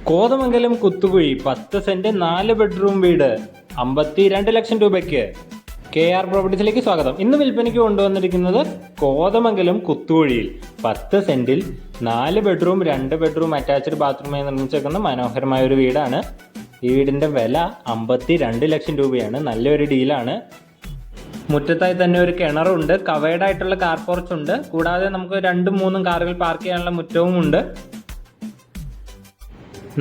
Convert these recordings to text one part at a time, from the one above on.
Kothamangalam Kuthukuzhi 10 saint 4 bedroom വീട് 52 ലക്ഷം രൂപയ്ക്ക്. KR പ്രോപ്പർട്ടീസിലേക്ക് സ്വാഗതം. ഇന്ന് വിൽപ്പനയ്ക്ക് കൊണ്ടുവന്നിരിക്കുന്നത് കോതമംഗലം കുത്തുകുഴിയിൽ 10 സെന്റിൽ 4 ബെഡ്റൂം 2 ബെഡ്റൂം അറ്റാച്ച്ഡ് ബാത്റൂമായി നിർമ്മിച്ചേക്കുന്ന മനോഹരമായ ഒരു വീടാണ്. ഈ വീടിന്റെ വില 52 ലക്ഷം രൂപയാണ്. നല്ലൊരു ഡീലാണ്. മുറ്റത്തായി തന്നെ ഒരു കിണറുണ്ട്, കവേർഡ് ആയിട്ടുള്ള കാർ പോർച്ച് ഉണ്ട്, കൂടാതെ നമുക്ക് 2-3 കാറുകൾ പാർക്ക് ചെയ്യാനുള്ള മുറ്റവും ഉണ്ട്.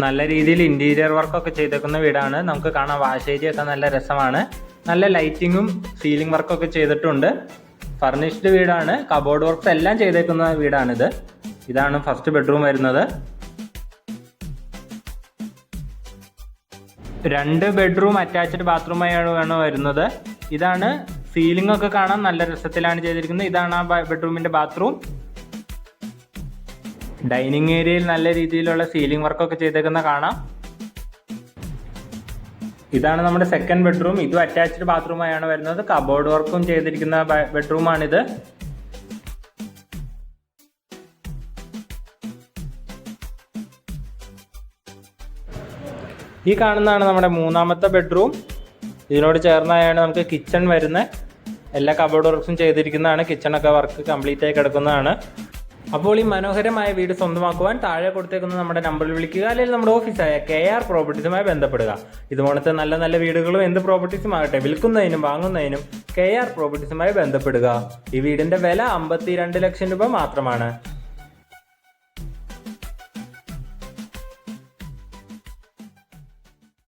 നല്ല രീതിയിൽ ഇന്റീരിയർ വർക്കൊക്കെ ചെയ്തേക്കുന്ന വീടാണ്. നമുക്ക് കാണാം വാഷ് ഏരിയ ഒക്കെ നല്ല രസമാണ്. നല്ല ലൈറ്റിങ്ങും സീലിംഗ് വർക്കൊക്കെ ചെയ്തിട്ടുണ്ട്. ഫർണിഷ്ഡ് വീടാണ്. കബോർഡ് വർക്ക്സ് എല്ലാം ചെയ്തേക്കുന്ന വീടാണിത്. ഇതാണ് ഫസ്റ്റ് ബെഡ്റൂം വരുന്നത്. 2 ബെഡ്റൂം അറ്റാച്ച്ഡ് ബാത്റൂമായാണ് വരുന്നത്. ഇതാണ് സീലിംഗ് ഒക്കെ കാണാൻ നല്ല രസത്തിലാണ് ചെയ്തിരിക്കുന്നത്. ഇതാണ് ആ ബെഡ്റൂമിന്റെ ബാത്റൂം. ഡൈനിങ് ഏരിയയിൽ നല്ല രീതിയിലുള്ള സീലിംഗ് വർക്കൊക്കെ ചെയ്തേക്കുന്ന കാണാം. ഇതാണ് നമ്മുടെ സെക്കൻഡ് ബെഡ്റൂം. ഇതും അറ്റാച്ച്ഡ് ബാത്റൂമായാണ് വരുന്നത്. കബോർഡ് വർക്കും ചെയ്തിരിക്കുന്ന ബെഡ്റൂമാണിത്. ഈ കാണുന്നതാണ് നമ്മുടെ മൂന്നാമത്തെ ബെഡ്റൂം. ഇതിനോട് ചേർന്നായാണ് നമുക്ക് കിച്ചൺ വരുന്നത്. എല്ലാ കബോർഡ് വർക്ക്സും ചെയ്തിരിക്കുന്നതാണ്. കിച്ചണൊക്കെ വർക്ക് കംപ്ലീറ്റ് ആയി കിടക്കുന്നതാണ്. അപ്പോൾ ഈ മനോഹരമായ വീട് സ്വന്തമാക്കുവാൻ താഴെ കൊടുത്തേക്കുന്ന നമ്മുടെ നമ്പറിൽ വിളിക്കുക, അല്ലെങ്കിൽ നമ്മുടെ ഓഫീസായ KR പ്രോപ്പർട്ടീസുമായി ബന്ധപ്പെടുക. ഇതുപോലത്തെ നല്ല നല്ല വീടുകളും എന്ത് പ്രോപ്പർട്ടീസും ആകട്ടെ, വിൽക്കുന്നതിനും വാങ്ങുന്നതിനും KR പ്രോപ്പർട്ടീസുമായി ബന്ധപ്പെടുക. ഈ വീടിന്റെ വില 52 ലക്ഷം രൂപ മാത്രമാണ്.